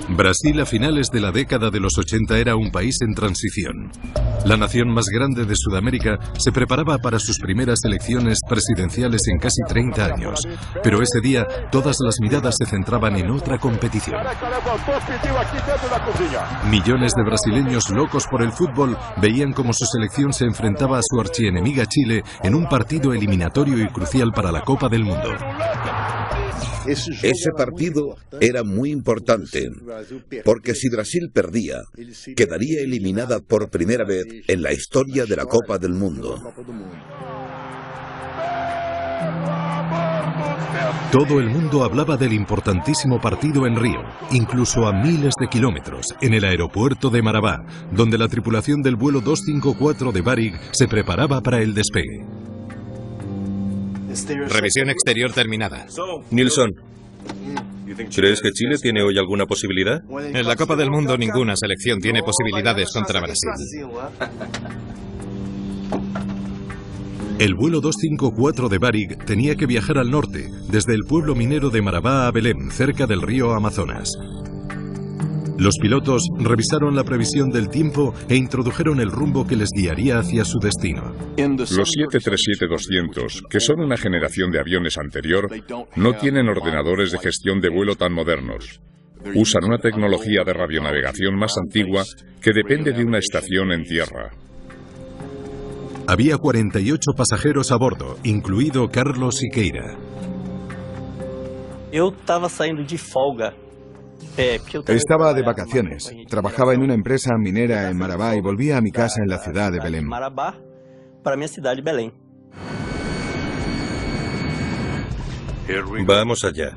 Brasil a finales de la década de los 80 era un país en transición. La nación más grande de Sudamérica se preparaba para sus primeras elecciones presidenciales en casi 30 años. Pero ese día todas las miradas se centraban en otra competición. Millones de brasileños locos por el fútbol veían cómo su selección se enfrentaba a su archienemiga Chile en un partido eliminatorio y crucial para la Copa del Mundo. Ese partido era muy importante, porque si Brasil perdía, quedaría eliminada por primera vez en la historia de la Copa del Mundo. Todo el mundo hablaba del importantísimo partido en Río, incluso a miles de kilómetros, en el aeropuerto de Marabá, donde la tripulación del vuelo 254 de Varig se preparaba para el despegue. Revisión exterior terminada. Nilsson, ¿crees que Chile tiene hoy alguna posibilidad? En la Copa del Mundo ninguna selección tiene posibilidades contra Brasil. El vuelo 254 de Varig tenía que viajar al norte, desde el pueblo minero de Marabá a Belém, cerca del río Amazonas. Los pilotos revisaron la previsión del tiempo e introdujeron el rumbo que les guiaría hacia su destino. Los 737-200, que son una generación de aviones anterior, no tienen ordenadores de gestión de vuelo tan modernos. Usan una tecnología de radionavegación más antigua que depende de una estación en tierra. Había 48 pasajeros a bordo, incluido Carlos Siqueira. Estaba de vacaciones. Trabajaba en una empresa minera en Marabá y volvía a mi casa en la ciudad de Belém. Vamos allá.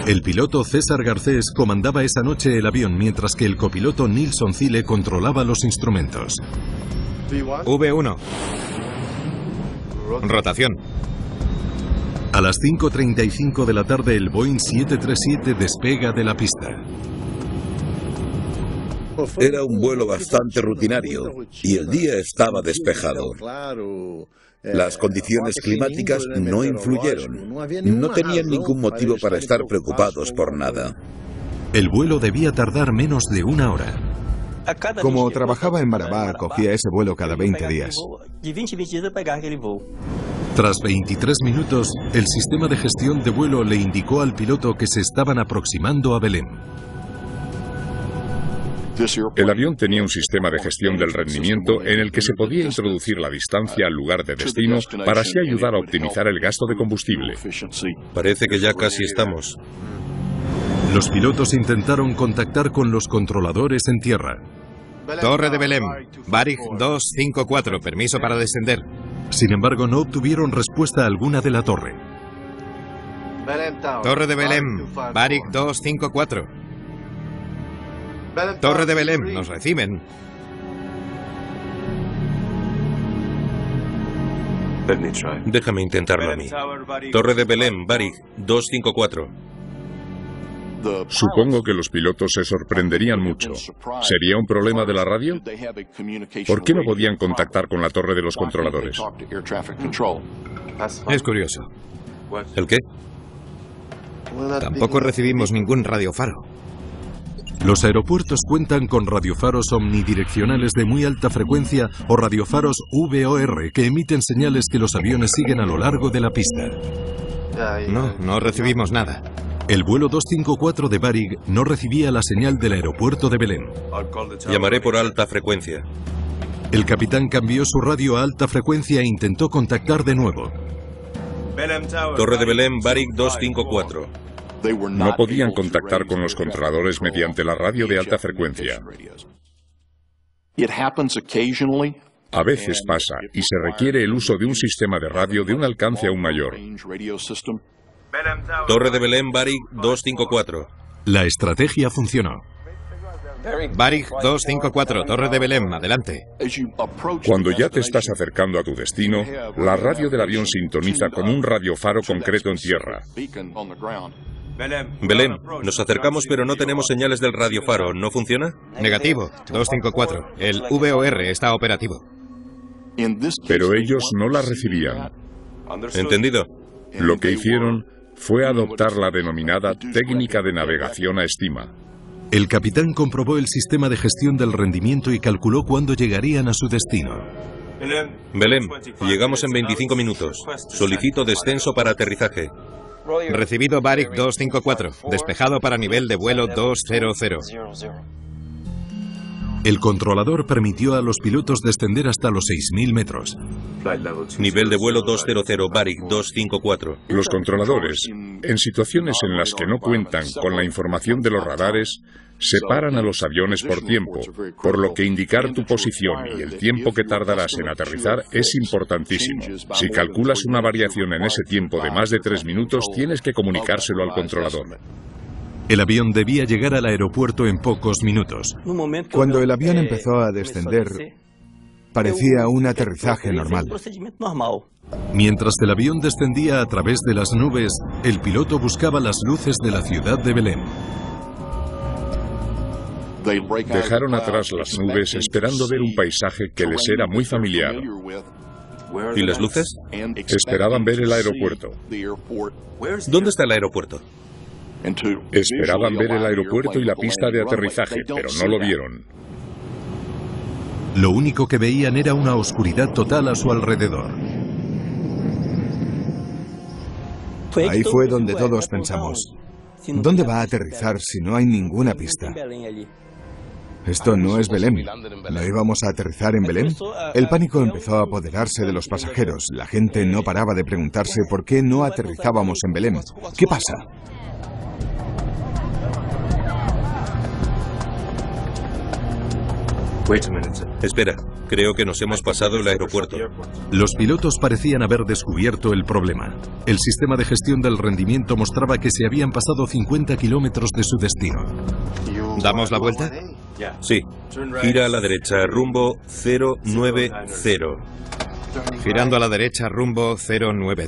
El piloto César Garcés comandaba esa noche el avión, mientras que el copiloto Nilsson Zile controlaba los instrumentos. V1. Rotación. A las 5:35 de la tarde el Boeing 737 despega de la pista. Era un vuelo bastante rutinario y el día estaba despejado. Las condiciones climáticas no influyeron. No tenían ningún motivo para estar preocupados por nada. El vuelo debía tardar menos de una hora. Como trabajaba en Marabá, cogía ese vuelo cada 20 días. Tras 23 minutos, el sistema de gestión de vuelo le indicó al piloto que se estaban aproximando a Belém. El avión tenía un sistema de gestión del rendimiento en el que se podía introducir la distancia al lugar de destino para así ayudar a optimizar el gasto de combustible. Parece que ya casi estamos. Los pilotos intentaron contactar con los controladores en tierra. Torre de Belém. Varig 254. Permiso para descender. Sin embargo, no obtuvieron respuesta alguna de la torre. Torre de Belém. Varig 254. Torre de Belém. Nos reciben. Déjame intentarlo a mí. Torre de Belém, Varig 254. Supongo que los pilotos se sorprenderían mucho. ¿Sería un problema de la radio? ¿Por qué no podían contactar con la torre de los controladores? Es curioso. ¿El qué? Tampoco recibimos ningún radiofaro. Los aeropuertos cuentan con radiofaros omnidireccionales de muy alta frecuencia o radiofaros VOR que emiten señales que los aviones siguen a lo largo de la pista. No recibimos nada. El vuelo 254 de Varig no recibía la señal del aeropuerto de Belém. Llamaré por alta frecuencia. El capitán cambió su radio a alta frecuencia e intentó contactar de nuevo. Torre de Belém, Varig 254. No podían contactar con los controladores mediante la radio de alta frecuencia. A veces pasa y se requiere el uso de un sistema de radio de un alcance aún mayor. Torre de Belém, Varig 254. La estrategia funcionó. Varig 254, Torre de Belém, adelante. Cuando ya te estás acercando a tu destino, la radio del avión sintoniza con un radiofaro concreto en tierra. Belém, nos acercamos pero no tenemos señales del radiofaro. ¿No funciona? Negativo, 254. El VOR está operativo. Pero ellos no la recibían. Entendido. Lo que hicieron fue adoptar la denominada técnica de navegación a estima. El capitán comprobó el sistema de gestión del rendimiento y calculó cuándo llegarían a su destino. Belém, llegamos en 25 minutos. Solicito descenso para aterrizaje. Recibido Varig 254. Despejado para nivel de vuelo 200. El controlador permitió a los pilotos descender hasta los 6.000 metros. Nivel de vuelo 200, Varig 254. Los controladores, en situaciones en las que no cuentan con la información de los radares, separan a los aviones por tiempo, por lo que indicar tu posición y el tiempo que tardarás en aterrizar es importantísimo. Si calculas una variación en ese tiempo de más de 3 minutos, tienes que comunicárselo al controlador. El avión debía llegar al aeropuerto en pocos minutos. Cuando el avión empezó a descender, parecía un aterrizaje normal. Mientras el avión descendía a través de las nubes, el piloto buscaba las luces de la ciudad de Belém. Dejaron atrás las nubes esperando ver un paisaje que les era muy familiar. ¿Y las luces? Esperaban ver el aeropuerto. ¿Dónde está el aeropuerto? Esperaban ver el aeropuerto y la pista de aterrizaje, pero no lo vieron. Lo único que veían era una oscuridad total a su alrededor. Ahí fue donde todos pensamos, ¿dónde va a aterrizar si no hay ninguna pista? Esto no es Belém. ¿No íbamos a aterrizar en Belém? El pánico empezó a apoderarse de los pasajeros. La gente no paraba de preguntarse por qué no aterrizábamos en Belém. ¿Qué pasa? Espera, creo que nos hemos pasado el aeropuerto. Los pilotos parecían haber descubierto el problema. El sistema de gestión del rendimiento mostraba que se habían pasado 50 kilómetros de su destino. ¿Damos la vuelta? Sí. Gira a la derecha, rumbo 090. Girando a la derecha, rumbo 090.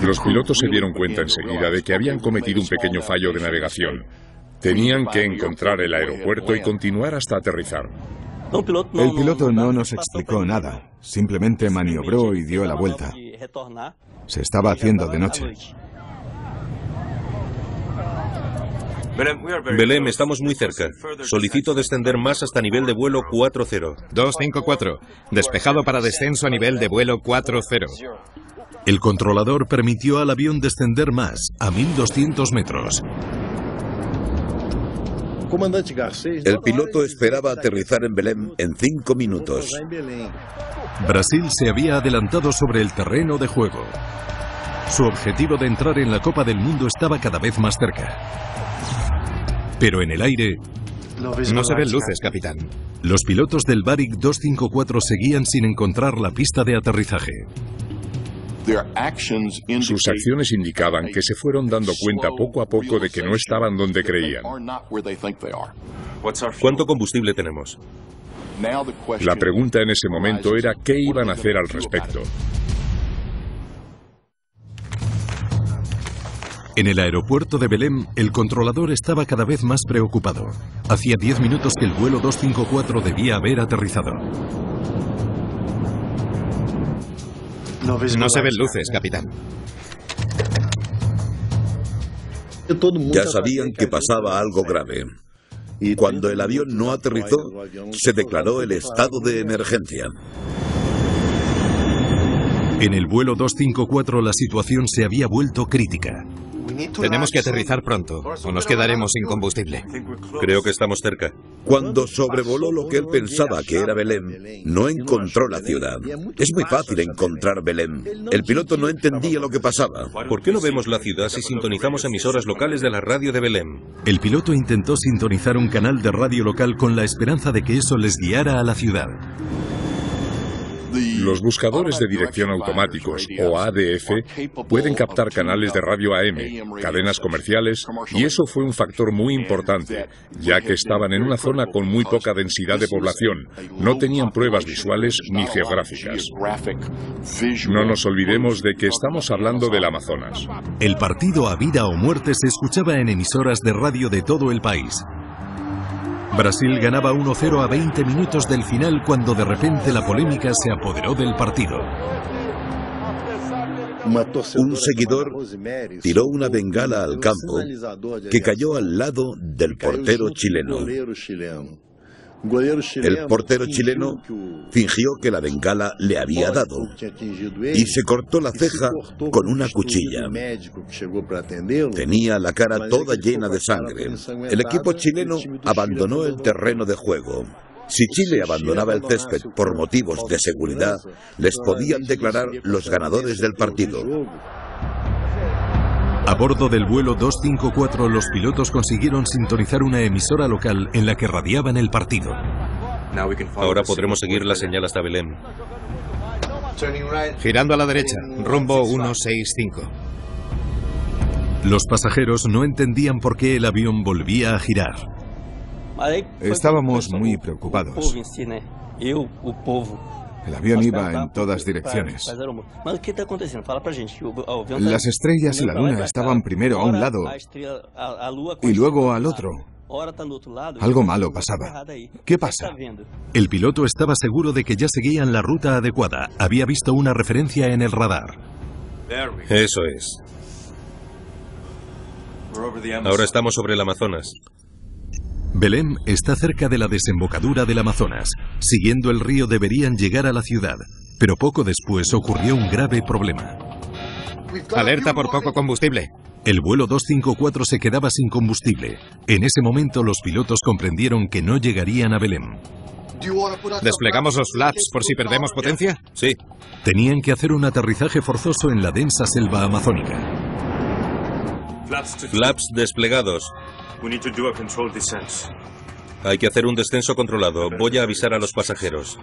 Los pilotos se dieron cuenta enseguida de que habían cometido un pequeño fallo de navegación. Tenían que encontrar el aeropuerto y continuar hasta aterrizar. El piloto no nos explicó nada, simplemente maniobró y dio la vuelta. Se estaba haciendo de noche. Belém, estamos muy cerca. Solicito descender más hasta nivel de vuelo 40. 254. Despejado para descenso a nivel de vuelo 40. El controlador permitió al avión descender más, a 1.200 metros. El piloto esperaba aterrizar en Belém en 5 minutos. Brasil se había adelantado sobre el terreno de juego. Su objetivo de entrar en la Copa del Mundo estaba cada vez más cerca. Pero en el aire... No se ven luces, capitán. Los pilotos del Varig 254 seguían sin encontrar la pista de aterrizaje. Sus acciones indicaban que se fueron dando cuenta poco a poco de que no estaban donde creían. ¿Cuánto combustible tenemos? La pregunta en ese momento era qué iban a hacer al respecto. En el aeropuerto de Belém, el controlador estaba cada vez más preocupado. Hacía 10 minutos que el vuelo 254 debía haber aterrizado. No se ven luces, capitán. Ya sabían que pasaba algo grave. Cuando el avión no aterrizó, se declaró el estado de emergencia. En el vuelo 254 la situación se había vuelto crítica. Tenemos que aterrizar pronto, o nos quedaremos sin combustible. Creo que estamos cerca. Cuando sobrevoló lo que él pensaba que era Belém, no encontró la ciudad. Es muy fácil encontrar Belém. El piloto no entendía lo que pasaba. ¿Por qué no vemos la ciudad si sintonizamos emisoras locales de la radio de Belém? El piloto intentó sintonizar un canal de radio local con la esperanza de que eso les guiara a la ciudad. Los buscadores de dirección automáticos, o ADF, pueden captar canales de radio AM, cadenas comerciales, y eso fue un factor muy importante, ya que estaban en una zona con muy poca densidad de población, no tenían pruebas visuales ni geográficas. No nos olvidemos de que estamos hablando del Amazonas. El partido a vida o muerte se escuchaba en emisoras de radio de todo el país. Brasil ganaba 1-0 a 20 minutos del final cuando de repente la polémica se apoderó del partido. Un seguidor tiró una bengala al campo que cayó al lado del portero chileno. El portero chileno fingió que la bengala le había dado y se cortó la ceja con una cuchilla. Tenía la cara toda llena de sangre. El equipo chileno abandonó el terreno de juego. Si Chile abandonaba el césped por motivos de seguridad, les podían declarar los ganadores del partido. A bordo del vuelo 254, los pilotos consiguieron sintonizar una emisora local en la que radiaban el partido. Ahora podremos seguir la señal hasta Belém. Girando a la derecha, rumbo 165. Los pasajeros no entendían por qué el avión volvía a girar. Estábamos muy preocupados. El avión iba en todas direcciones. Las estrellas y la luna estaban primero a un lado y luego al otro. Algo malo pasaba. ¿Qué pasa? El piloto estaba seguro de que ya seguían la ruta adecuada. Había visto una referencia en el radar. Eso es. Ahora estamos sobre el Amazonas. Belém está cerca de la desembocadura del Amazonas. Siguiendo el río deberían llegar a la ciudad, pero poco después ocurrió un grave problema. Alerta por poco combustible. El vuelo 254 se quedaba sin combustible. En ese momento los pilotos comprendieron que no llegarían a Belém. ¿Desplegamos los flaps por si perdemos potencia? Sí. Tenían que hacer un aterrizaje forzoso en la densa selva amazónica. Flaps desplegados. Hay que hacer un descenso controlado. Voy a avisar a los pasajeros.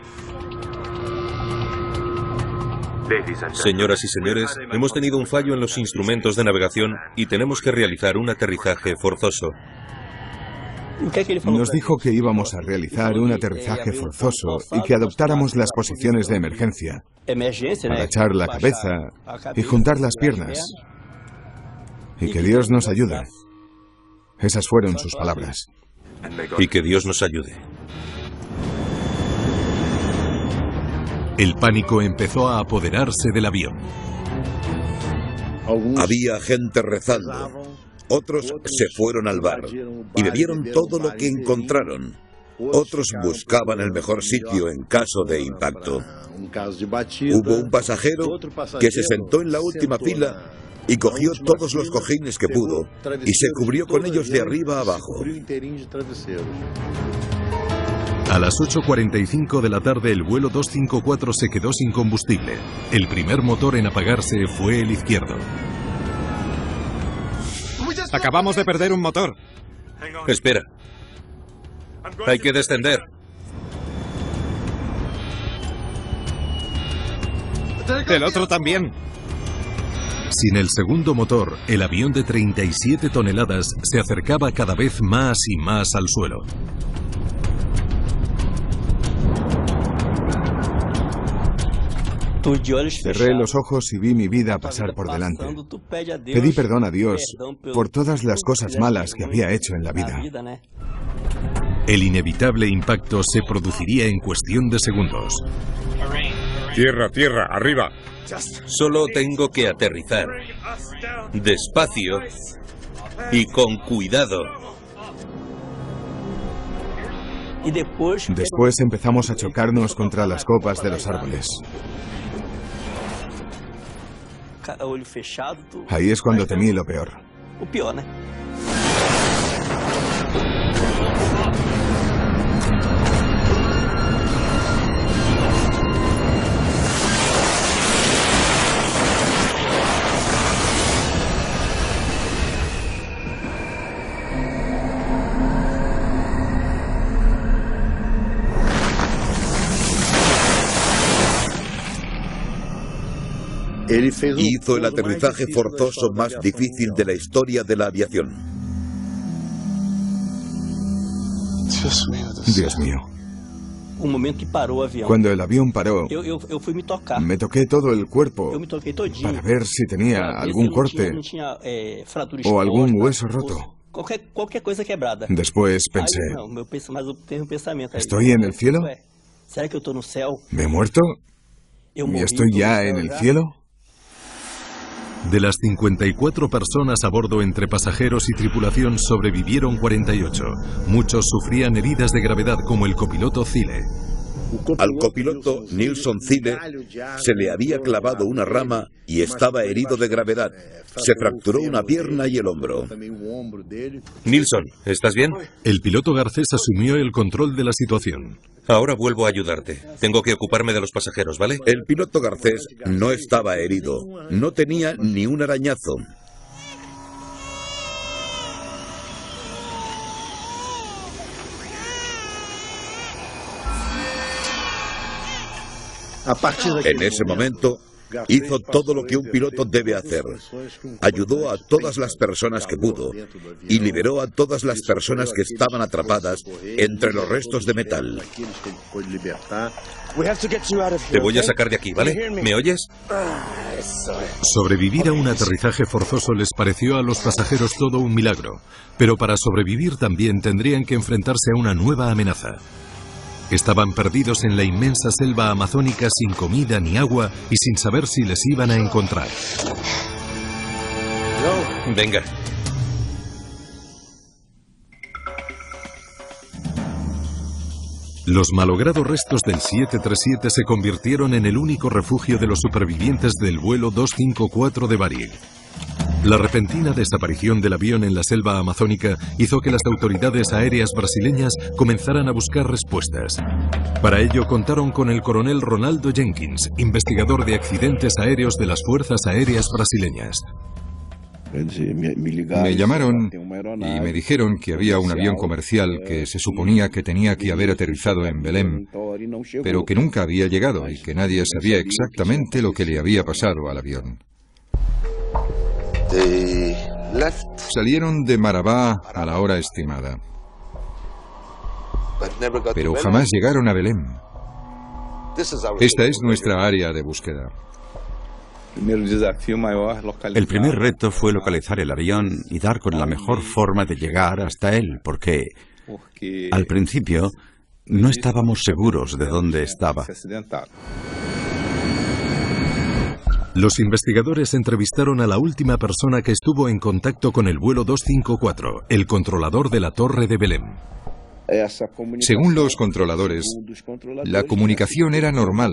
Señoras y señores, hemos tenido un fallo en los instrumentos de navegación y tenemos que realizar un aterrizaje forzoso. Nos dijo que íbamos a realizar un aterrizaje forzoso y que adoptáramos las posiciones de emergencia. Agachar la cabeza y juntar las piernas. Y que Dios nos ayude. Esas fueron sus palabras. Y que Dios nos ayude. El pánico empezó a apoderarse del avión. Había gente rezando. Otros se fueron al bar y bebieron todo lo que encontraron. Otros buscaban el mejor sitio en caso de impacto. Hubo un pasajero que se sentó en la última fila y cogió todos los cojines que pudo y se cubrió con ellos de arriba a abajo. A las 8:45 de la tarde el vuelo 254 se quedó sin combustible. El primer motor en apagarse fue el izquierdo. Acabamos de perder un motor. Espera. Hay que descender. El otro también. Sin el segundo motor, el avión de 37 toneladas se acercaba cada vez más y más al suelo. Cerré los ojos y vi mi vida pasar por delante. Pedí perdón a Dios por todas las cosas malas que había hecho en la vida. El inevitable impacto se produciría en cuestión de segundos. Tierra, tierra, arriba. Solo tengo que aterrizar. Despacio y con cuidado. Después empezamos a chocarnos contra las copas de los árboles. Ahí es cuando temí lo peor. Hizo el aterrizaje forzoso más difícil de la historia de la aviación. Dios mío. Cuando el avión paró, me toqué todo el cuerpo para ver si tenía algún corte o algún hueso roto. Después pensé, ¿estoy en el cielo? ¿Me he muerto? ¿Y estoy ya en el cielo? De las 54 personas a bordo entre pasajeros y tripulación sobrevivieron 48. Muchos sufrían heridas de gravedad como el copiloto Thiele. Al copiloto Nilsson Thiele se le había clavado una rama y estaba herido de gravedad. Se fracturó una pierna y el hombro. Nilsson, ¿estás bien? El piloto Garcés asumió el control de la situación. Ahora vuelvo a ayudarte. Tengo que ocuparme de los pasajeros, ¿vale? El piloto Garcés no estaba herido. No tenía ni un arañazo. En ese momento, hizo todo lo que un piloto debe hacer. Ayudó a todas las personas que pudo y liberó a todas las personas que estaban atrapadas entre los restos de metal. Te voy a sacar de aquí, ¿vale? ¿Me oyes? Sobrevivir a un aterrizaje forzoso les pareció a los pasajeros todo un milagro, pero para sobrevivir también tendrían que enfrentarse a una nueva amenaza. Estaban perdidos en la inmensa selva amazónica sin comida ni agua y sin saber si les iban a encontrar. Venga. Los malogrados restos del 737 se convirtieron en el único refugio de los supervivientes del vuelo 254 de Varig. La repentina desaparición del avión en la selva amazónica hizo que las autoridades aéreas brasileñas comenzaran a buscar respuestas. Para ello contaron con el coronel Ronaldo Jenkins, investigador de accidentes aéreos de las Fuerzas Aéreas Brasileñas. Me llamaron y me dijeron que había un avión comercial que se suponía que tenía que haber aterrizado en Belém, pero que nunca había llegado y que nadie sabía exactamente lo que le había pasado al avión. Salieron de Marabá a la hora estimada, pero jamás llegaron a Belém. Esta es nuestra área de búsqueda. El primer reto fue localizar el avión y dar con la mejor forma de llegar hasta él, porque al principio no estábamos seguros de dónde estaba. Los investigadores entrevistaron a la última persona que estuvo en contacto con el vuelo 254, el controlador de la Torre de Belém. Según los controladores, la comunicación era normal,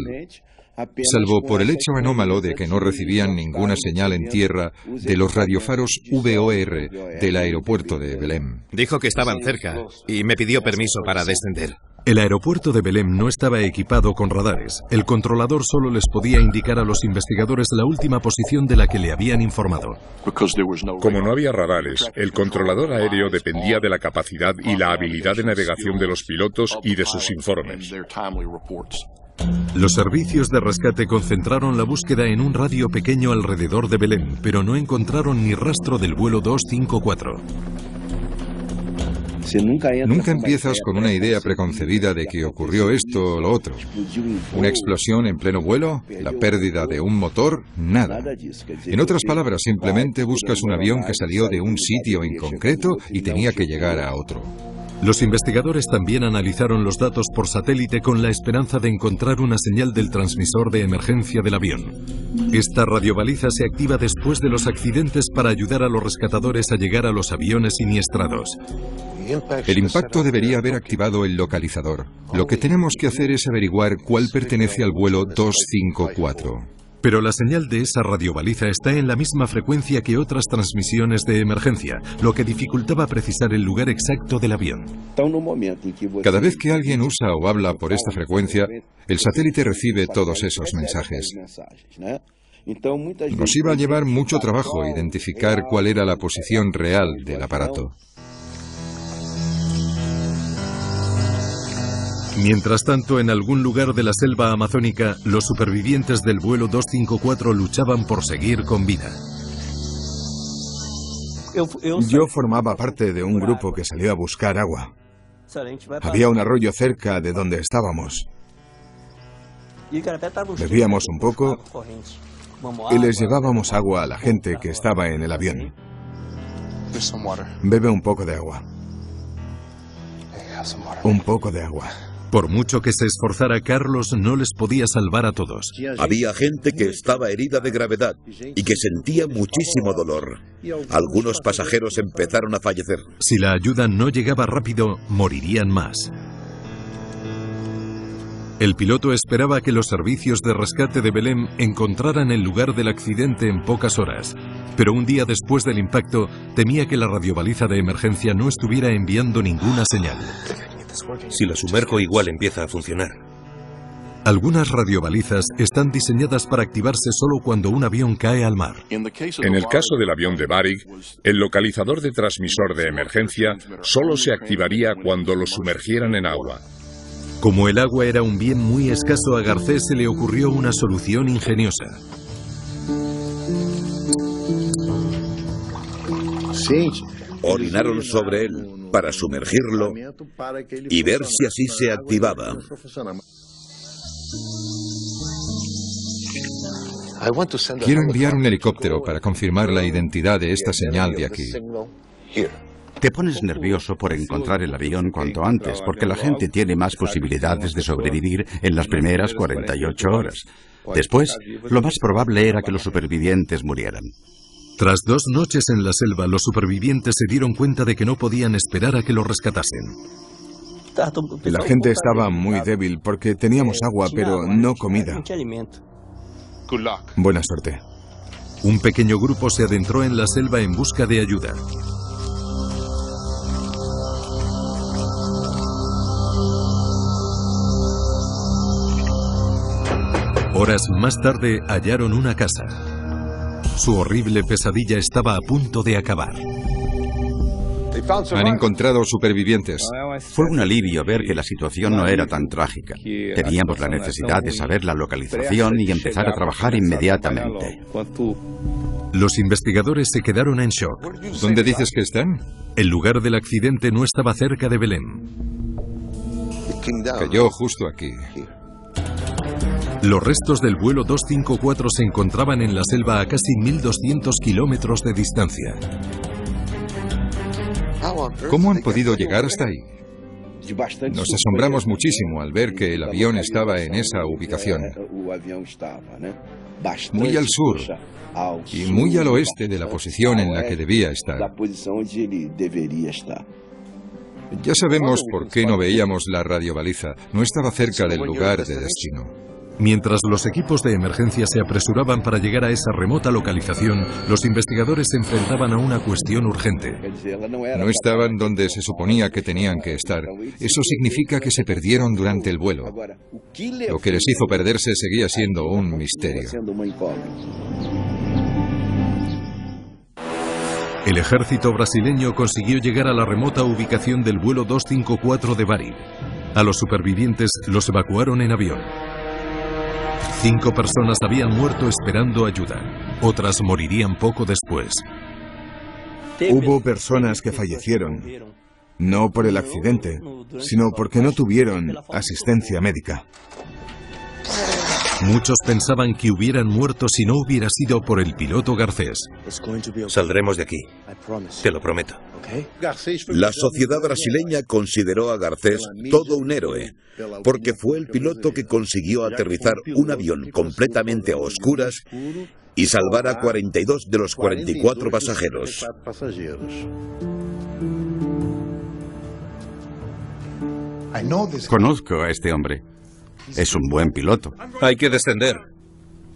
salvo por el hecho anómalo de que no recibían ninguna señal en tierra de los radiofaros VOR del aeropuerto de Belém. Dijo que estaban cerca y me pidió permiso para descender. El aeropuerto de Belém no estaba equipado con radares. El controlador solo les podía indicar a los investigadores la última posición de la que le habían informado. Como no había radares, el controlador aéreo dependía de la capacidad y la habilidad de navegación de los pilotos y de sus informes. Los servicios de rescate concentraron la búsqueda en un radio pequeño alrededor de Belém, pero no encontraron ni rastro del vuelo 254. Nunca empiezas con una idea preconcebida de que ocurrió esto o lo otro. Una explosión en pleno vuelo, la pérdida de un motor, nada. En otras palabras, simplemente buscas un avión que salió de un sitio en concreto y tenía que llegar a otro. Los investigadores también analizaron los datos por satélite con la esperanza de encontrar una señal del transmisor de emergencia del avión. Esta radiobaliza se activa después de los accidentes para ayudar a los rescatadores a llegar a los aviones siniestrados. El impacto debería haber activado el localizador. Lo que tenemos que hacer es averiguar cuál pertenece al vuelo 254. Pero la señal de esa radiobaliza está en la misma frecuencia que otras transmisiones de emergencia, lo que dificultaba precisar el lugar exacto del avión. Cada vez que alguien usa o habla por esta frecuencia, el satélite recibe todos esos mensajes. Nos iba a llevar mucho trabajo identificar cuál era la posición real del aparato. Mientras tanto, en algún lugar de la selva amazónica, los supervivientes del vuelo 254 luchaban por seguir con vida. Yo formaba parte de un grupo que salió a buscar agua. Había un arroyo cerca de donde estábamos. Bebíamos un poco y les llevábamos agua a la gente que estaba en el avión. Bebe un poco de agua. Un poco de agua. Por mucho que se esforzara, Carlos no les podía salvar a todos. Había gente que estaba herida de gravedad y que sentía muchísimo dolor. Algunos pasajeros empezaron a fallecer. Si la ayuda no llegaba rápido, morirían más. El piloto esperaba que los servicios de rescate de Belém encontraran el lugar del accidente en pocas horas, pero un día después del impacto temía que la radiobaliza de emergencia no estuviera enviando ninguna señal. Si la sumerjo, igual empieza a funcionar. Algunas radiobalizas están diseñadas para activarse solo cuando un avión cae al mar. En el caso del avión de Varig, el localizador de transmisor de emergencia solo se activaría cuando lo sumergieran en agua. Como el agua era un bien muy escaso, a Garcés se le ocurrió una solución ingeniosa. Orinaron sobre él para sumergirlo y ver si así se activaba. Quiero enviar un helicóptero para confirmar la identidad de esta señal de aquí. Te pones nervioso por encontrar el avión cuanto antes, porque la gente tiene más posibilidades de sobrevivir en las primeras 48 horas. Después, lo más probable era que los supervivientes murieran. Tras 2 noches en la selva, los supervivientes se dieron cuenta de que no podían esperar a que los rescatasen. La gente estaba muy débil porque teníamos agua, pero no comida. Buena suerte. Un pequeño grupo se adentró en la selva en busca de ayuda. Horas más tarde hallaron una casa. Su horrible pesadilla estaba a punto de acabar. Han encontrado supervivientes. Fue un alivio ver que la situación no era tan trágica. Teníamos la necesidad de saber la localización y empezar a trabajar inmediatamente. Los investigadores se quedaron en shock. ¿Dónde dices que están? El lugar del accidente no estaba cerca de Belém. Cayó justo aquí. Los restos del vuelo 254 se encontraban en la selva a casi 1.200 kilómetros de distancia. ¿Cómo han podido llegar hasta ahí? Nos asombramos muchísimo al ver que el avión estaba en esa ubicación. Muy al sur y muy al oeste de la posición en la que debía estar. Ya sabemos por qué no veíamos la radiobaliza. No estaba cerca del lugar de destino. Mientras los equipos de emergencia se apresuraban para llegar a esa remota localización, los investigadores se enfrentaban a una cuestión urgente. No estaban donde se suponía que tenían que estar. Eso significa que se perdieron durante el vuelo. Lo que les hizo perderse seguía siendo un misterio. El ejército brasileño consiguió llegar a la remota ubicación del vuelo 254 de Varig. A los supervivientes los evacuaron en avión. 5 personas habían muerto esperando ayuda. Otras morirían poco después. Hubo personas que fallecieron, no por el accidente, sino porque no tuvieron asistencia médica. Muchos pensaban que hubieran muerto si no hubiera sido por el piloto Garcés. Saldremos de aquí. Te lo prometo. La sociedad brasileña consideró a Garcés todo un héroe, porque fue el piloto que consiguió aterrizar un avión completamente a oscuras y salvar a 42 de los 44 pasajeros. Conozco a este hombre. Es un buen piloto. Hay que descender.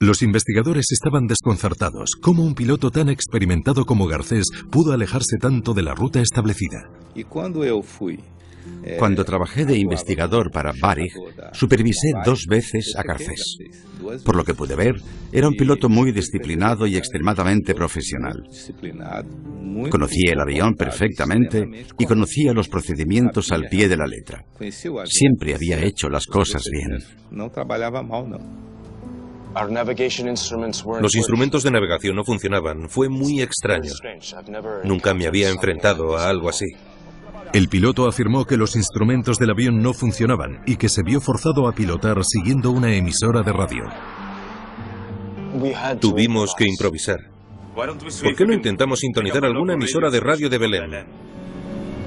Los investigadores estaban desconcertados. ¿Cómo un piloto tan experimentado como Garcés pudo alejarse tanto de la ruta establecida? Cuando trabajé de investigador para Varig, supervisé 2 veces a Garcés. Por lo que pude ver, era un piloto muy disciplinado y extremadamente profesional. Conocía el avión perfectamente y conocía los procedimientos al pie de la letra. Siempre había hecho las cosas bien. Los instrumentos de navegación no funcionaban. Fue muy extraño. Nunca me había enfrentado a algo así. El piloto afirmó que los instrumentos del avión no funcionaban y que se vio forzado a pilotar siguiendo una emisora de radio. Tuvimos que improvisar. ¿Por qué no intentamos sintonizar alguna emisora de radio de Belém?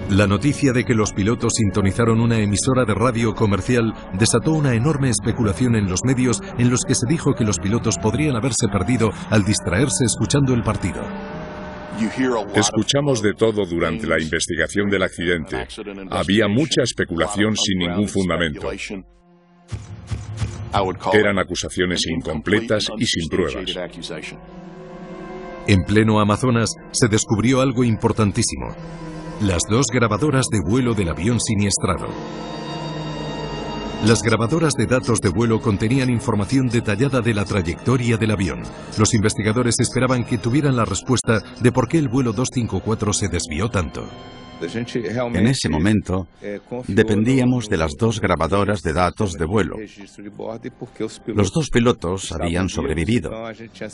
La noticia de que los pilotos sintonizaron una emisora de radio comercial desató una enorme especulación en los medios en los que se dijo que los pilotos podrían haberse perdido al distraerse escuchando el partido. Escuchamos de todo durante la investigación del accidente. Había mucha especulación sin ningún fundamento. Eran acusaciones incompletas y sin pruebas. En pleno Amazonas se descubrió algo importantísimo: las dos grabadoras de vuelo del avión siniestrado. Las grabadoras de datos de vuelo contenían información detallada de la trayectoria del avión. Los investigadores esperaban que tuvieran la respuesta de por qué el vuelo 254 se desvió tanto. En ese momento, dependíamos de las dos grabadoras de datos de vuelo. Los dos pilotos habían sobrevivido,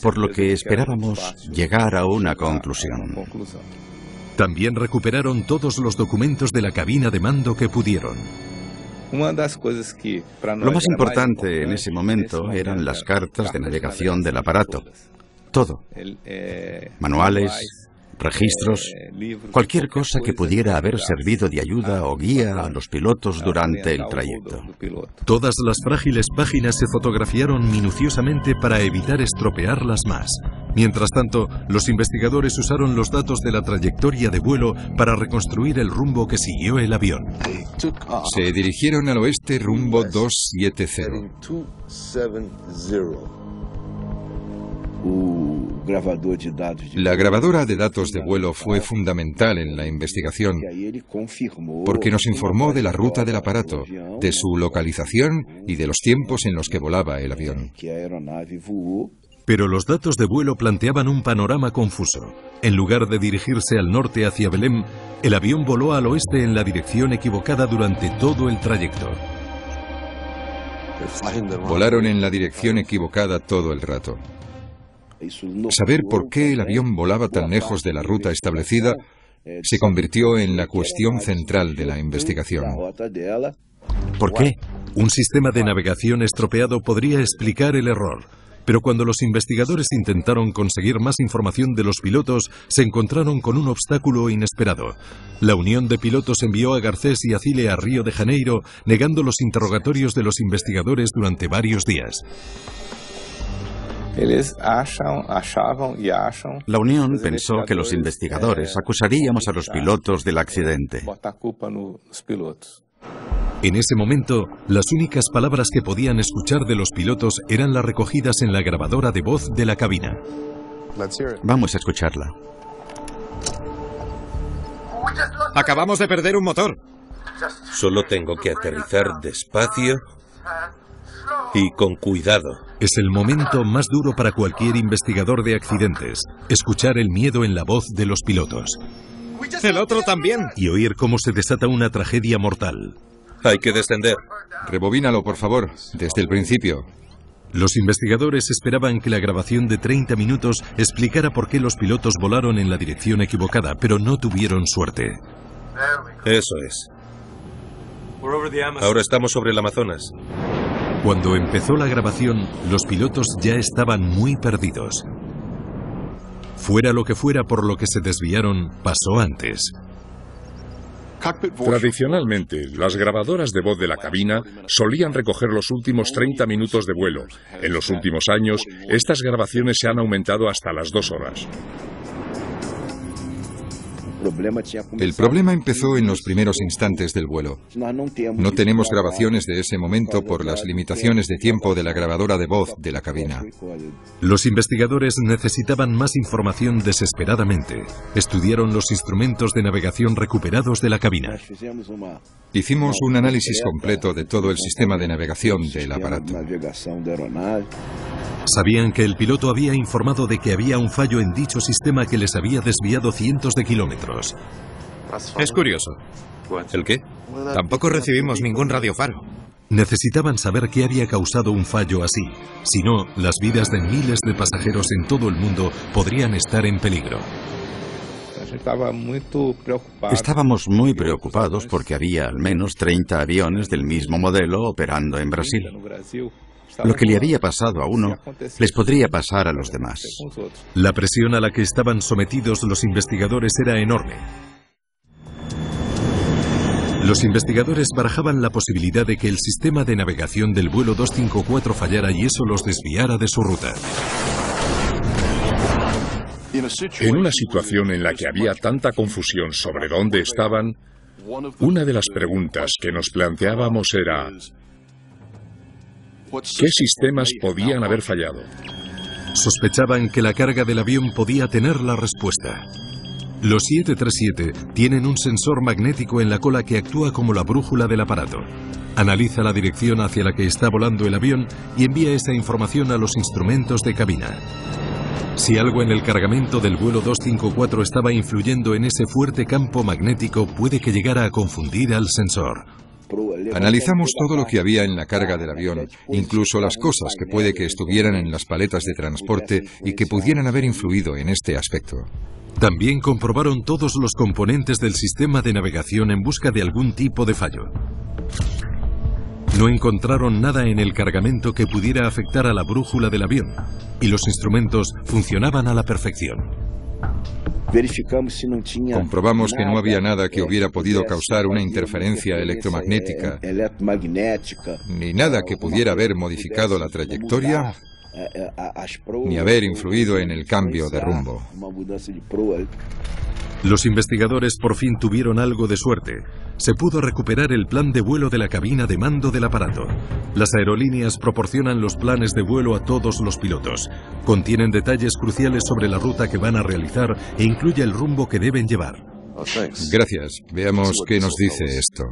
por lo que esperábamos llegar a una conclusión. También recuperaron todos los documentos de la cabina de mando que pudieron. Lo más importante en ese momento eran las cartas de navegación del aparato. Todo. Manuales, registros, cualquier cosa que pudiera haber servido de ayuda o guía a los pilotos durante el trayecto. Todas las frágiles páginas se fotografiaron minuciosamente para evitar estropearlas más. Mientras tanto, los investigadores usaron los datos de la trayectoria de vuelo para reconstruir el rumbo que siguió el avión. Se dirigieron al oeste rumbo 270. La grabadora de datos de vuelo fue fundamental en la investigación porque nos informó de la ruta del aparato, de su localización y de los tiempos en los que volaba el avión. Pero los datos de vuelo planteaban un panorama confuso. En lugar de dirigirse al norte hacia Belém, el avión voló al oeste en la dirección equivocada durante todo el trayecto. Volaron en la dirección equivocada todo el rato. Saber por qué el avión volaba tan lejos de la ruta establecida se convirtió en la cuestión central de la investigación. ¿Por qué? Un sistema de navegación estropeado podría explicar el error. Pero cuando los investigadores intentaron conseguir más información de los pilotos, se encontraron con un obstáculo inesperado. La Unión de Pilotos envió a Garcés y a Cile a Río de Janeiro, negando los interrogatorios de los investigadores durante varios días. La Unión pensó que los investigadores acusaríamos a los pilotos del accidente. En ese momento, las únicas palabras que podían escuchar de los pilotos eran las recogidas en la grabadora de voz de la cabina. Vamos a escucharla. Acabamos de perder un motor. Solo tengo que aterrizar despacio y con cuidado. Es el momento más duro para cualquier investigador de accidentes: escuchar el miedo en la voz de los pilotos. El otro también. Y oír cómo se desata una tragedia mortal. Hay que descender. Rebobínalo, por favor, desde el principio. Los investigadores esperaban que la grabación de 30 minutos explicara por qué los pilotos volaron en la dirección equivocada, pero no tuvieron suerte. Eso es. Ahora estamos sobre el Amazonas. Cuando empezó la grabación, los pilotos ya estaban muy perdidos. Fuera lo que fuera por lo que se desviaron, pasó antes. Tradicionalmente, las grabadoras de voz de la cabina solían recoger los últimos 30 minutos de vuelo. En los últimos años, estas grabaciones se han aumentado hasta las 2 horas. El problema empezó en los primeros instantes del vuelo. No tenemos grabaciones de ese momento por las limitaciones de tiempo de la grabadora de voz de la cabina. Los investigadores necesitaban más información desesperadamente. Estudiaron los instrumentos de navegación recuperados de la cabina. Hicimos un análisis completo de todo el sistema de navegación del aparato. Sabían que el piloto había informado de que había un fallo en dicho sistema que les había desviado cientos de kilómetros. Es curioso. ¿El qué? Tampoco recibimos ningún radiofaro. Necesitaban saber qué había causado un fallo así. Si no, las vidas de miles de pasajeros en todo el mundo podrían estar en peligro. Estábamos muy preocupados porque había al menos 30 aviones del mismo modelo operando en Brasil. Lo que le había pasado a uno les podría pasar a los demás. La presión a la que estaban sometidos los investigadores era enorme. Los investigadores barajaban la posibilidad de que el sistema de navegación del vuelo 254 fallara y eso los desviara de su ruta. En una situación en la que había tanta confusión sobre dónde estaban, una de las preguntas que nos planteábamos era: ¿qué sistemas podían haber fallado? Sospechaban que la carga del avión podía tener la respuesta. Los 737 tienen un sensor magnético en la cola que actúa como la brújula del aparato. Analiza la dirección hacia la que está volando el avión y envía esa información a los instrumentos de cabina. Si algo en el cargamento del vuelo 254 estaba influyendo en ese fuerte campo magnético, puede que llegara a confundir al sensor. Analizamos todo lo que había en la carga del avión, incluso las cosas que puede que estuvieran en las paletas de transporte y que pudieran haber influido en este aspecto. También comprobaron todos los componentes del sistema de navegación en busca de algún tipo de fallo. No encontraron nada en el cargamento que pudiera afectar a la brújula del avión, y los instrumentos funcionaban a la perfección. Comprobamos que no había nada que hubiera podido causar una interferencia electromagnética, ni nada que pudiera haber modificado la trayectoria, ni haber influido en el cambio de rumbo. Los investigadores por fin tuvieron algo de suerte. Se pudo recuperar el plan de vuelo de la cabina de mando del aparato. Las aerolíneas proporcionan los planes de vuelo a todos los pilotos. Contienen detalles cruciales sobre la ruta que van a realizar e incluye el rumbo que deben llevar. Gracias. Veamos qué nos dice esto.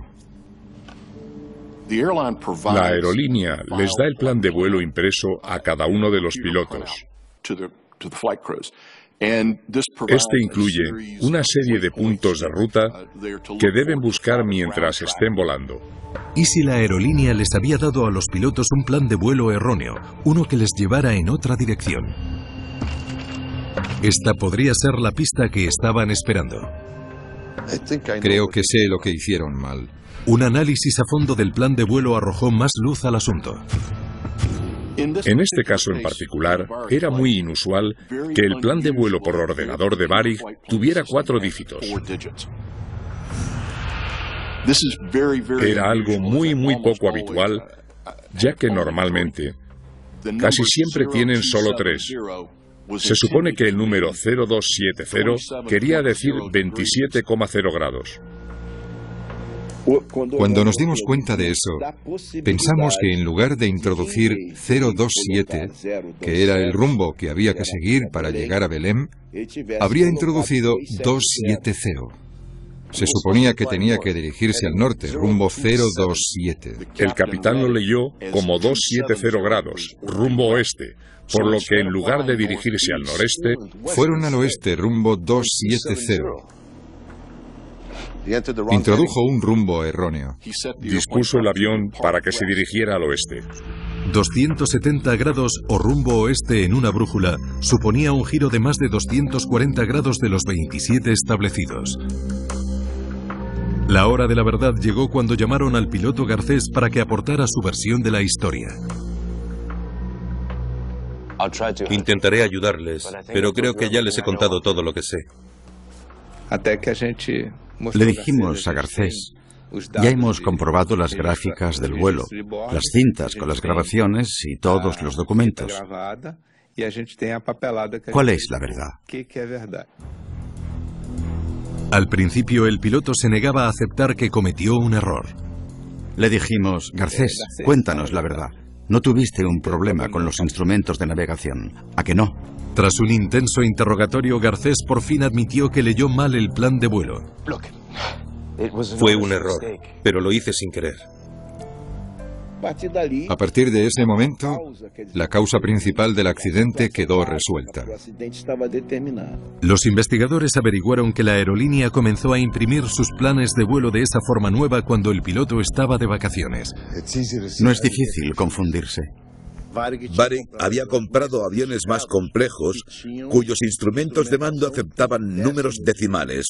La aerolínea les da el plan de vuelo impreso a cada uno de los pilotos. Este incluye una serie de puntos de ruta que deben buscar mientras estén volando. ¿Y si la aerolínea les había dado a los pilotos un plan de vuelo erróneo, uno que les llevara en otra dirección? Esta podría ser la pista que estaban esperando. Creo que sé lo que hicieron mal. Un análisis a fondo del plan de vuelo arrojó más luz al asunto. En este caso en particular, era muy inusual que el plan de vuelo por ordenador de Varig tuviera 4 dígitos. Era algo muy poco habitual, ya que normalmente casi siempre tienen solo 3. Se supone que el número 0270 quería decir 27,0 grados. Cuando nos dimos cuenta de eso, pensamos que en lugar de introducir 027, que era el rumbo que había que seguir para llegar a Belém, habría introducido 270. Se suponía que tenía que dirigirse al norte, rumbo 027. El capitán lo leyó como 270 grados, rumbo oeste, por lo que en lugar de dirigirse al noreste, fueron al oeste, rumbo 270. Introdujo un rumbo erróneo. Dispuso el avión para que se dirigiera al oeste. 270 grados o rumbo oeste en una brújula suponía un giro de más de 240 grados de los 27 establecidos. La hora de la verdad llegó cuando llamaron al piloto Garcés para que aportara su versión de la historia. Intentaré ayudarles, pero creo que ya les he contado todo lo que sé. Le dijimos a Garcés: ya hemos comprobado las gráficas del vuelo, las cintas con las grabaciones y todos los documentos. ¿Cuál es la verdad? Al principio el piloto se negaba a aceptar que cometió un error. Le dijimos: Garcés, cuéntanos la verdad. ¿No tuviste un problema con los instrumentos de navegación? ¿A que no? Tras un intenso interrogatorio, Garcés por fin admitió que leyó mal el plan de vuelo. Fue un error, pero lo hice sin querer. A partir de ese momento, la causa principal del accidente quedó resuelta. Los investigadores averiguaron que la aerolínea comenzó a imprimir sus planes de vuelo de esa forma nueva cuando el piloto estaba de vacaciones. No es difícil confundirse. Varig había comprado aviones más complejos cuyos instrumentos de mando aceptaban números decimales.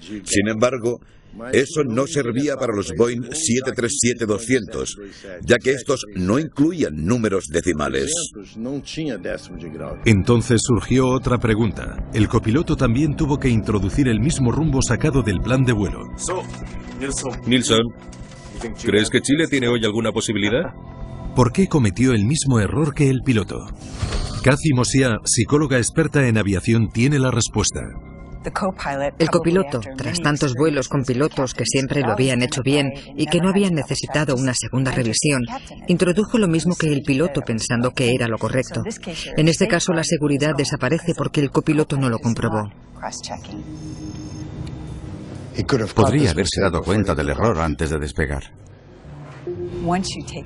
Sin embargo, Eso no servía para los Boeing 737-200, ya que estos no incluían números decimales. Entonces surgió otra pregunta. El copiloto también tuvo que introducir el mismo rumbo sacado del plan de vuelo. Nilsson, ¿crees que Chile tiene hoy alguna posibilidad? ¿Por qué cometió el mismo error que el piloto? Cathy Mosia, psicóloga experta en aviación, tiene la respuesta. El copiloto, tras tantos vuelos con pilotos que siempre lo habían hecho bien y que no habían necesitado una segunda revisión, introdujo lo mismo que el piloto pensando que era lo correcto. En este caso, la seguridad desaparece porque el copiloto no lo comprobó. Podría haberse dado cuenta del error antes de despegar.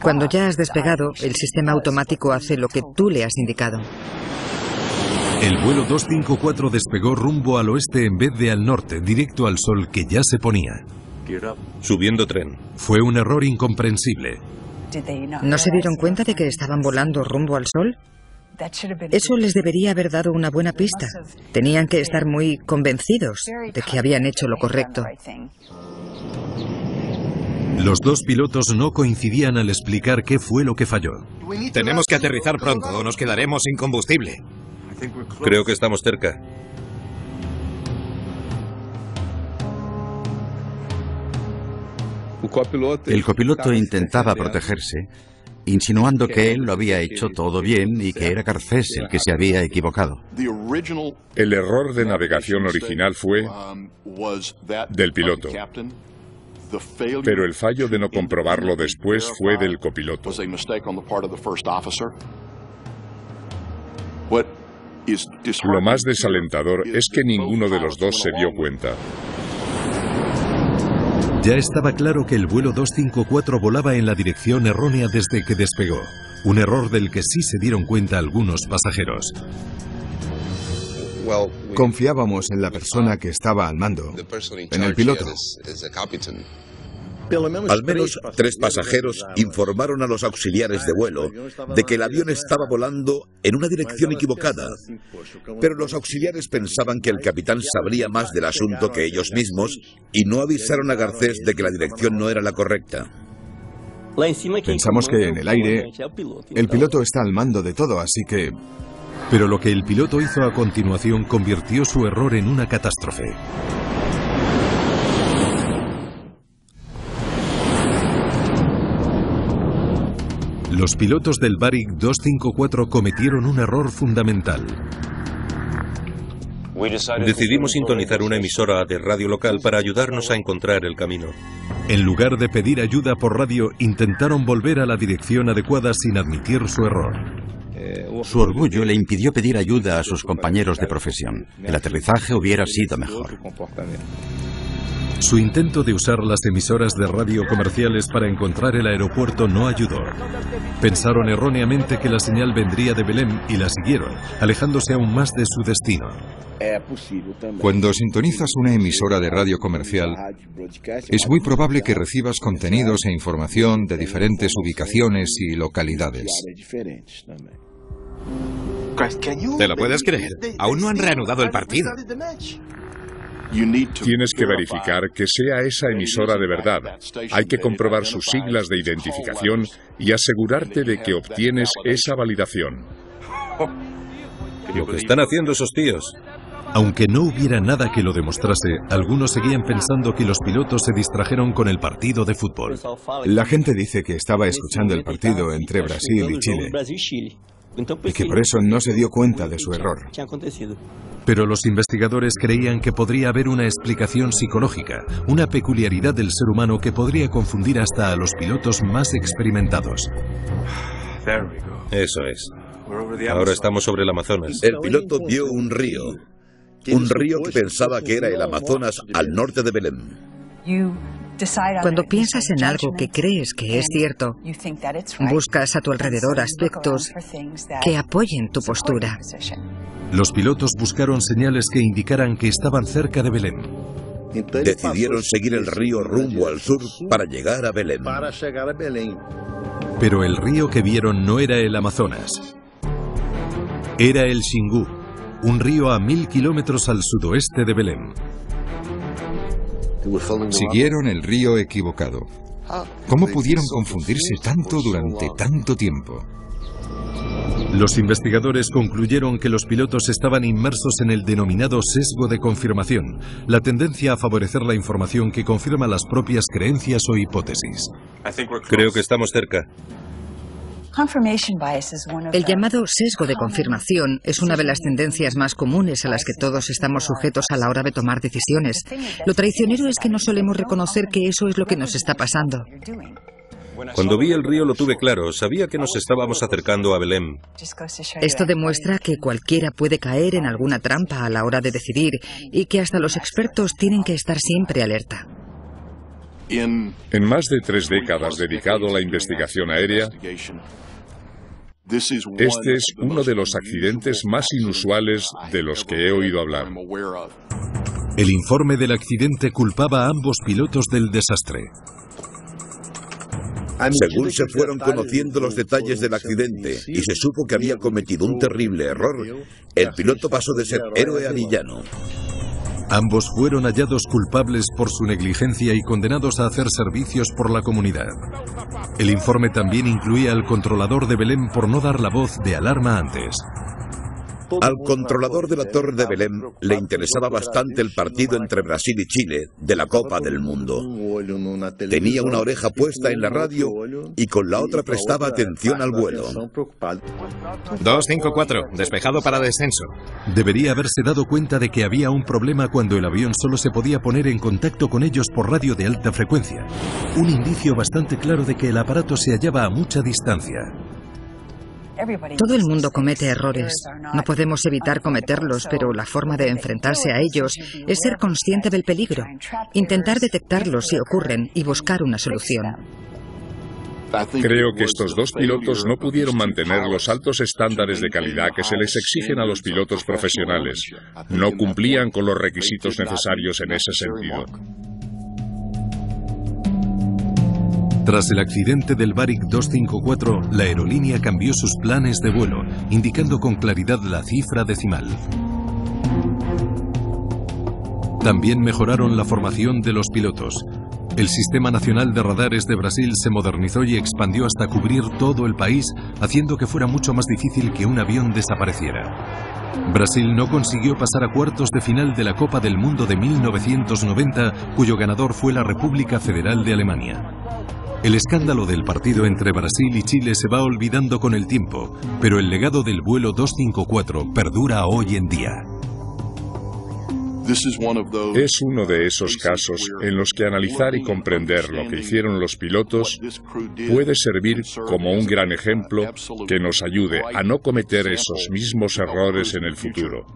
Cuando ya has despegado, el sistema automático hace lo que tú le has indicado. El vuelo 254 despegó rumbo al oeste en vez de al norte, directo al sol que ya se ponía. Subiendo tren. Fue un error incomprensible. ¿No se dieron cuenta de que estaban volando rumbo al sol? Eso les debería haber dado una buena pista. Tenían que estar muy convencidos de que habían hecho lo correcto. Los dos pilotos no coincidían al explicar qué fue lo que falló. Tenemos que aterrizar pronto o nos quedaremos sin combustible. Creo que estamos cerca. El copiloto intentaba protegerse, insinuando que él lo había hecho todo bien y que era Garcés el que se había equivocado. El error de navegación original fue del piloto, pero el fallo de no comprobarlo después fue del copiloto. Lo más desalentador es que ninguno de los dos se dio cuenta. Ya estaba claro que el vuelo 254 volaba en la dirección errónea desde que despegó. Un error del que sí se dieron cuenta algunos pasajeros. Confiábamos en la persona que estaba al mando, en el piloto. Al menos 3 pasajeros informaron a los auxiliares de vuelo de que el avión estaba volando en una dirección equivocada, pero los auxiliares pensaban que el capitán sabría más del asunto que ellos mismos y no avisaron a Garcés de que la dirección no era la correcta. Pensamos que en el aire el piloto está al mando de todo, así que... Pero lo que el piloto hizo a continuación convirtió su error en una catástrofe. Los pilotos del Varig 254 cometieron un error fundamental. Decidimos sintonizar una emisora de radio local para ayudarnos a encontrar el camino. En lugar de pedir ayuda por radio, intentaron volver a la dirección adecuada sin admitir su error. Su orgullo le impidió pedir ayuda a sus compañeros de profesión. El aterrizaje hubiera sido mejor. Su intento de usar las emisoras de radio comerciales para encontrar el aeropuerto no ayudó. Pensaron erróneamente que la señal vendría de Belém y la siguieron, alejándose aún más de su destino. Cuando sintonizas una emisora de radio comercial, es muy probable que recibas contenidos e información de diferentes ubicaciones y localidades. ¿Te lo puedes creer? Aún no han reanudado el partido. Tienes que verificar que sea esa emisora de verdad. Hay que comprobar sus siglas de identificación y asegurarte de que obtienes esa validación. Lo que están haciendo esos tíos. Aunque no hubiera nada que lo demostrase, algunos seguían pensando que los pilotos se distrajeron con el partido de fútbol. La gente dice que estaba escuchando el partido entre Brasil y Chile y que por eso no se dio cuenta de su error. Pero los investigadores creían que podría haber una explicación psicológica, una peculiaridad del ser humano que podría confundir hasta a los pilotos más experimentados. Eso es. Ahora estamos sobre el Amazonas. El piloto vio un río que pensaba que era el Amazonas al norte de Belém. Cuando piensas en algo que crees que es cierto, buscas a tu alrededor aspectos que apoyen tu postura. Los pilotos buscaron señales que indicaran que estaban cerca de Belém. Decidieron seguir el río rumbo al sur para llegar a Belém. Pero el río que vieron no era el Amazonas. Era el Xingu, un río a 1000 kilómetros al sudoeste de Belém. Siguieron el río equivocado. ¿Cómo pudieron confundirse tanto durante tanto tiempo? Los investigadores concluyeron que los pilotos estaban inmersos en el denominado sesgo de confirmación, la tendencia a favorecer la información que confirma las propias creencias o hipótesis. Creo que estamos cerca. El llamado sesgo de confirmación es una de las tendencias más comunes a las que todos estamos sujetos a la hora de tomar decisiones. Lo traicionero es que no solemos reconocer que eso es lo que nos está pasando. Cuando vi el río lo tuve claro, sabía que nos estábamos acercando a Belém. Esto demuestra que cualquiera puede caer en alguna trampa a la hora de decidir y que hasta los expertos tienen que estar siempre alerta. En más de 3 décadas dedicado a la investigación aérea, este es uno de los accidentes más inusuales de los que he oído hablar. El informe del accidente culpaba a ambos pilotos del desastre. Según se fueron conociendo los detalles del accidente y se supo que había cometido un terrible error, el piloto pasó de ser héroe a villano. Ambos fueron hallados culpables por su negligencia y condenados a hacer servicios por la comunidad. El informe también incluía al controlador de Belém por no dar la voz de alarma antes. Al controlador de la Torre de Belém le interesaba bastante el partido entre Brasil y Chile de la Copa del Mundo. Tenía una oreja puesta en la radio y con la otra prestaba atención al vuelo. 254, despejado para descenso. Debería haberse dado cuenta de que había un problema cuando el avión solo se podía poner en contacto con ellos por radio de alta frecuencia. Un indicio bastante claro de que el aparato se hallaba a mucha distancia. Todo el mundo comete errores. No podemos evitar cometerlos, pero la forma de enfrentarse a ellos es ser consciente del peligro, intentar detectarlos si ocurren y buscar una solución. Creo que estos 2 pilotos no pudieron mantener los altos estándares de calidad que se les exigen a los pilotos profesionales. No cumplían con los requisitos necesarios en ese sentido. Tras el accidente del Varig 254, la aerolínea cambió sus planes de vuelo, indicando con claridad la cifra decimal. También mejoraron la formación de los pilotos. El Sistema Nacional de Radares de Brasil se modernizó y expandió hasta cubrir todo el país, haciendo que fuera mucho más difícil que un avión desapareciera. Brasil no consiguió pasar a cuartos de final de la Copa del Mundo de 1990, cuyo ganador fue la República Federal de Alemania. El escándalo del partido entre Brasil y Chile se va olvidando con el tiempo, pero el legado del vuelo 254 perdura hoy en día. Es uno de esos casos en los que analizar y comprender lo que hicieron los pilotos puede servir como un gran ejemplo que nos ayude a no cometer esos mismos errores en el futuro.